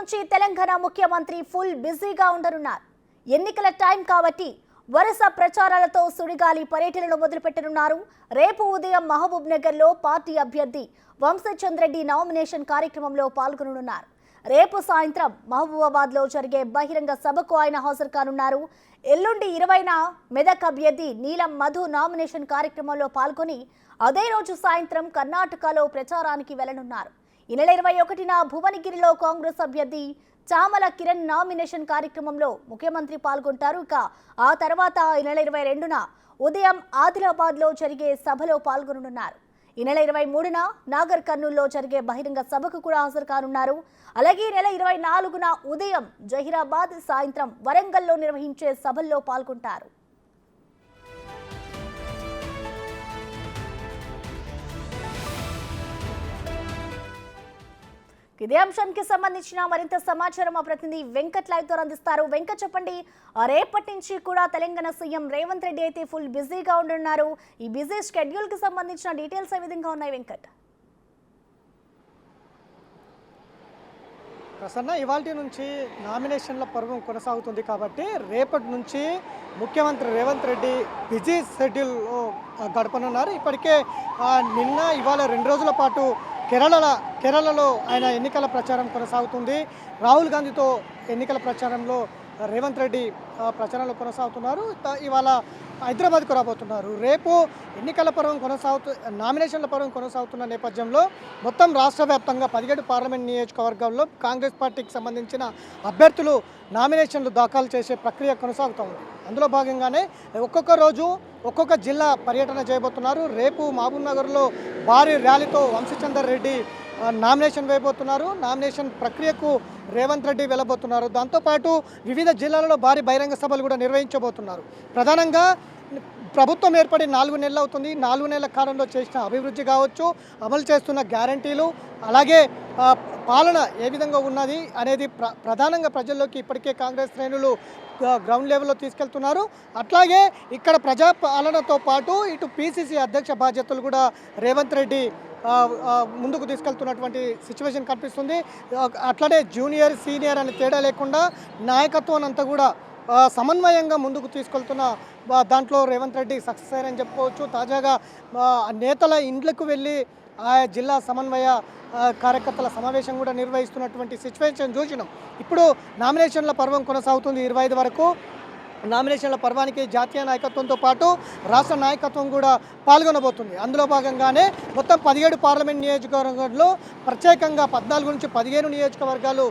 నుంచి తెలంగాణ ముఖ్యమంత్రి ఫుల్ బిజీగా ఉండనున్నారు. ఎన్నికల టైం కాబట్టి వరుస ప్రచారాలతో సుడిగాలి పర్యటనను మొదలుపెట్టనున్నారు. రేపు ఉదయం మహబూబ్ నగర్లో పార్టీ అభ్యర్థి వంశచంద్ర రెడ్డి నామినేషన్ కార్యక్రమంలో పాల్గొననున్నారు. రేపు సాయంత్రం మహబూబాబాద్లో జరిగే బహిరంగ సభకు ఆయన హాజరు కానున్నారు. ఎల్లుండి 20న మెదక్ అభ్యర్థి నీలం మధు నామినేషన్ కార్యక్రమంలో పాల్గొని అదే రోజు సాయంత్రం కర్ణాటకలో ప్రచారానికి వెళ్లనున్నారు. ఈ నెల 21న భువనగిరిలో కాంగ్రెస్ అభ్యర్థి చామల కిరణ్ నామినేషన్ కార్యక్రమంలో ముఖ్యమంత్రి పాల్గొంటారు. ఇక ఆ తర్వాత ఈ నెల 22న ఉదయం ఆదిలాబాద్లో జరిగే సభలో పాల్గొననున్నారు. ఈ నెల 23న నాగర్ కర్నూల్లో జరిగే బహిరంగ సభకు కూడా హాజరు కానున్నారు. అలాగే ఈ నెల 24న ఉదయం జహీరాబాద్, సాయంత్రం వరంగల్లో నిర్వహించే సభల్లో పాల్గొంటారు. ఇదే అంశానికి సంబంధించిన మరింత సమాచారం మా ప్రతినిధి వెంకట్ లైవ్ ద్వారా అందిస్తారు. వెంకట్, చెప్పండి, రేపటి నుంచి కూడా తెలంగాణ సీఎం రేవంత్ రెడ్డి అయితే ఫుల్ బిజీగా ఉండనున్నారు. ఈ బిజీ షెడ్యూల్ కి సంబంధించిన డీటెయిల్స్ ఏ విధంగా ఉన్నాయి వెంకట్? ప్రసన్న, ఇవాల్టి నుంచి నామినేషన్ల పర్వం కొనసాగుతుంది కాబట్టి రేపటి నుంచి ముఖ్యమంత్రి రేవంత్ రెడ్డి బిజీ షెడ్యూల్లో గడపనున్నారు. ఇప్పటికే నిన్న ఇవాళ 2 రోజుల పాటు కేరళలో ఆయన ఎన్నికల ప్రచారం కొనసాగుతుంది. రాహుల్ గాంధీతో ఎన్నికల ప్రచారంలో రేవంత్ రెడ్డి ప్రచారంలో కొనసాగుతున్నారు. ఇవాళ హైదరాబాద్కు రాబోతున్నారు. రేపు ఎన్నికల పర్వం నామినేషన్ల పర్వం కొనసాగుతున్న నేపథ్యంలో మొత్తం రాష్ట్ర వ్యాప్తంగా 17 పార్లమెంట్ నియోజకవర్గాల్లో కాంగ్రెస్ పార్టీకి సంబంధించిన అభ్యర్థులు నామినేషన్లు దాఖలు చేసే ప్రక్రియ కొనసాగుతూ ఉంది. అందులో భాగంగానే ఒక్కొక్క రోజు ఒక్కొక్క జిల్లా పర్యటన చేయబోతున్నారు. రేపు మహబూబ్ నగర్లో భారీ ర్యాలీతో వంశచంద్ర రెడ్డి నామినేషన్ వేయబోతున్నారు. నామినేషన్ ప్రక్రియకు రేవంత్ రెడ్డి వెళ్ళబోతున్నారు. దాంతోపాటు వివిధ జిల్లాలలో భారీ బహిరంగ సభలు కూడా నిర్వహించబోతున్నారు. ప్రధానంగా ప్రభుత్వం ఏర్పడి 4 నెలలు అవుతుంది. 4 నెలల కాలంలో చేసిన అభివృద్ధి కావచ్చు, అమలు చేస్తున్న గ్యారంటీలు, అలాగే పాలన ఏ విధంగా ఉన్నది అనేది ప్రధానంగా ప్రజల్లోకి ఇప్పటికే కాంగ్రెస్ శ్రేణులు గ్రౌండ్ లెవెల్లో తీసుకెళ్తున్నారు. అట్లాగే ఇక్కడ ప్రజాపాలనతో పాటు ఇటు పిసిసి అధ్యక్ష బాధ్యతలు కూడా రేవంత్ రెడ్డి ముందుకు తీసుకెళ్తున్నటువంటి సిచ్యువేషన్ కనిపిస్తుంది. అట్లనే జూనియర్ సీనియర్ అనే తేడా లేకుండా నాయకత్వం అంతా కూడా సమన్వయంగా ముందుకు తీసుకెళ్తున్న దాంట్లో రేవంత్ రెడ్డి సక్సెస్ అయ్యారని చెప్పుకోవచ్చు. తాజాగా నేతల ఇండ్లకు వెళ్ళి ఆయా జిల్లా సమన్వయ కార్యకర్తల సమావేశం కూడా నిర్వహిస్తున్నటువంటి సిచ్యువేషన్ చూసినాం. ఇప్పుడు నామినేషన్ల పర్వం కొనసాగుతుంది 25 వరకు. నామినేషన్ల పర్వానికి జాతీయ నాయకత్వంతో పాటు రాష్ట్ర నాయకత్వం కూడా పాల్గొనబోతుంది. అందులో భాగంగానే మొత్తం 17 పార్లమెంట్ నియోజకవర్గాల్లో ప్రత్యేకంగా 14 నుంచి 15 నియోజకవర్గాలు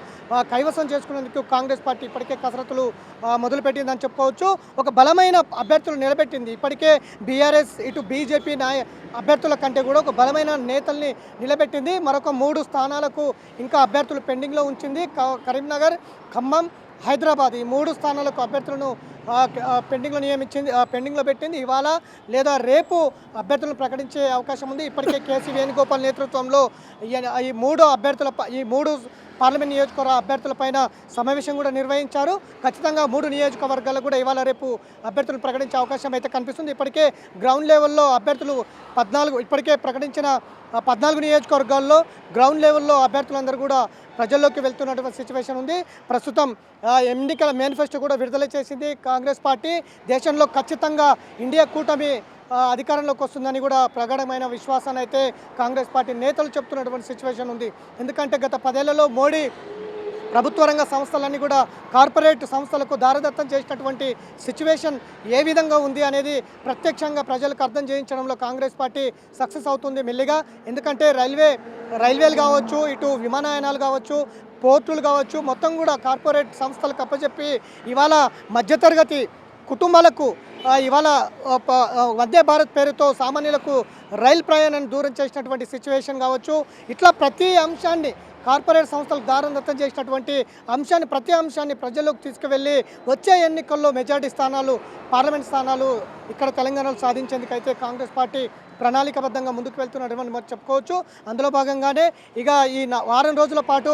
కైవసం చేసుకునేందుకు కాంగ్రెస్ పార్టీ ఇప్పటికే కసరత్తులు మొదలుపెట్టిందని చెప్పుకోవచ్చు. ఒక బలమైన అభ్యర్థులు నిలబెట్టింది. ఇప్పటికే బీఆర్ఎస్ ఇటు బీజేపీ అభ్యర్థుల కంటే కూడా ఒక బలమైన నేతల్ని నిలబెట్టింది. మరొక 3 స్థానాలకు ఇంకా అభ్యర్థులు పెండింగ్లో ఉంచింది. కరీంనగర్, ఖమ్మం, హైదరాబాద్ ఈ 3 స్థానాలకు అభ్యర్థులను పెండింగ్లో పెట్టింది. ఇవాళ లేదా రేపు అభ్యర్థులను ప్రకటించే అవకాశం ఉంది. ఇప్పటికే కేసీ వేణుగోపాల్ నేతృత్వంలో ఈ 3 పార్లమెంట్ నియోజకవర్గ అభ్యర్థులపైన సమావేశం కూడా నిర్వహించారు. ఖచ్చితంగా 3 నియోజకవర్గాలు కూడా ఇవాళ రేపు అభ్యర్థులను ప్రకటించే అవకాశం అయితే కనిపిస్తుంది. ఇప్పటికే గ్రౌండ్ లెవెల్లో అభ్యర్థులు 14 ఇప్పటికే ప్రకటించిన 14 నియోజకవర్గాల్లో గ్రౌండ్ లెవెల్లో అభ్యర్థులందరూ కూడా ప్రజల్లోకి వెళ్తున్నటువంటి సిచ్యువేషన్ ఉంది. ప్రస్తుతం ఎన్నికల మేనిఫెస్టో కూడా విడుదల చేసింది కాంగ్రెస్ పార్టీ. దేశంలో ఖచ్చితంగా ఇండియా కూటమి అధికారంలోకి వస్తుందని కూడా ప్రగాఢమైన విశ్వాసాన్ని అయితే కాంగ్రెస్ పార్టీ నేతలు చెప్తున్నటువంటి సిచ్యువేషన్ ఉంది. ఎందుకంటే గత 10 ఏళ్లలో మోడీ ప్రభుత్వ రంగ సంస్థలన్నీ కూడా కార్పొరేట్ సంస్థలకు దారదత్తం చేసినటువంటి సిచ్యువేషన్ ఏ విధంగా ఉంది అనేది ప్రత్యక్షంగా ప్రజలకు అర్థం చేయించడంలో కాంగ్రెస్ పార్టీ సక్సెస్ అవుతుంది మెల్లిగా. ఎందుకంటే రైల్వేలు కావచ్చు, ఇటు విమానయానాలు కావచ్చు, పోర్టులు కావచ్చు, మొత్తం కూడా కార్పొరేట్ సంస్థలకు అప్పచెప్పి ఇవాళ మధ్యతరగతి కుటుంబాలకు ఇవాళ వందే భారత్ పేరుతో సామాన్యులకు రైలు ప్రయాణాన్ని దూరం చేసినటువంటి సిచ్యువేషన్ కావచ్చు. ఇట్లా ప్రతి అంశాన్ని కార్పొరేట్ సంస్థలకు దారదత్తం చేసినటువంటి ప్రతి అంశాన్ని ప్రజల్లోకి తీసుకువెళ్ళి వచ్చే ఎన్నికల్లో మెజారిటీ స్థానాలు, పార్లమెంట్ స్థానాలు ఇక్కడ తెలంగాణలో సాధించేందుకైతే కాంగ్రెస్ పార్టీ ప్రణాళికబద్ధంగా ముందుకు వెళ్తున్నారని మనం చెప్పుకోవచ్చు. అందులో భాగంగానే ఇక ఈ వారం రోజుల పాటు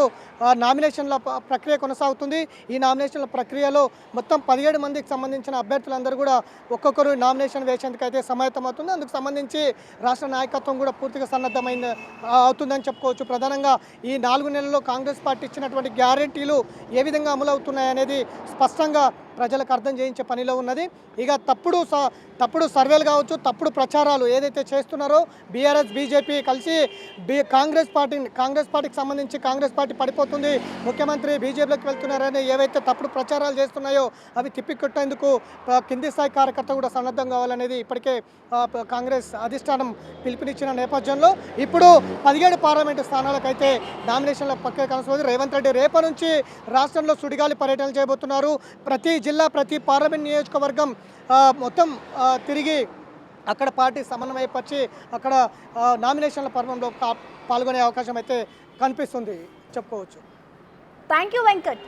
నామినేషన్ల ప్రక్రియ కొనసాగుతుంది. ఈ నామినేషన్ల ప్రక్రియలో మొత్తం 17 మందికి సంబంధించిన అభ్యర్థులందరూ కూడా ఒక్కొక్కరు నామినేషన్ వేసేందుకు అయితే సమాయత్తమవుతుంది. అందుకు సంబంధించి రాష్ట్ర నాయకత్వం కూడా పూర్తిగా సన్నద్ధమైన అవుతుందని చెప్పుకోవచ్చు. ప్రధానంగా ఈ 4 నెలల్లో కాంగ్రెస్ పార్టీ ఇచ్చినటువంటి గ్యారెంటీలు ఏ విధంగా అమలు అవుతున్నాయనేది స్పష్టంగా ప్రజలకు అర్థం చేయించే పనిలో ఉన్నది. ఇక తప్పుడు సర్వేలు కావచ్చు, తప్పుడు ప్రచారాలు ఏదైతే చేస్తున్నారో బీఆర్ఎస్ బీజేపీ కలిసి కాంగ్రెస్ పార్టీకి సంబంధించి కాంగ్రెస్ పార్టీ పడిపోతుంది, ముఖ్యమంత్రి బీజేపీలోకి వెళ్తున్నారని ఏవైతే తప్పుడు ప్రచారాలు చేస్తున్నాయో అవి తిప్పికొట్టేందుకు కింది స్థాయి కార్యకర్త కూడా సన్నద్ధం కావాలనేది ఇప్పటికే కాంగ్రెస్ అధిష్టానం పిలుపునిచ్చిన నేపథ్యంలో ఇప్పుడు 17 పార్లమెంటు స్థానాలకైతే నామినేషన్ల ప్రక్రియ కొనసాగుతుంది. రేవంత్ రెడ్డి రేపటి నుంచి రాష్ట్రంలో సుడిగాలి పర్యటనలు చేయబోతున్నారు. ప్రతి జిల్లా, ప్రతి పార్లమెంట్ నియోజకవర్గం మొత్తం తిరిగి అక్కడ పార్టీ సమన్వయపరిచి అక్కడ నామినేషన్ల పర్వంలో పాల్గొనే అవకాశం అయితే కనిపిస్తుంది చెప్పుకోవచ్చు. Thank you Venkat.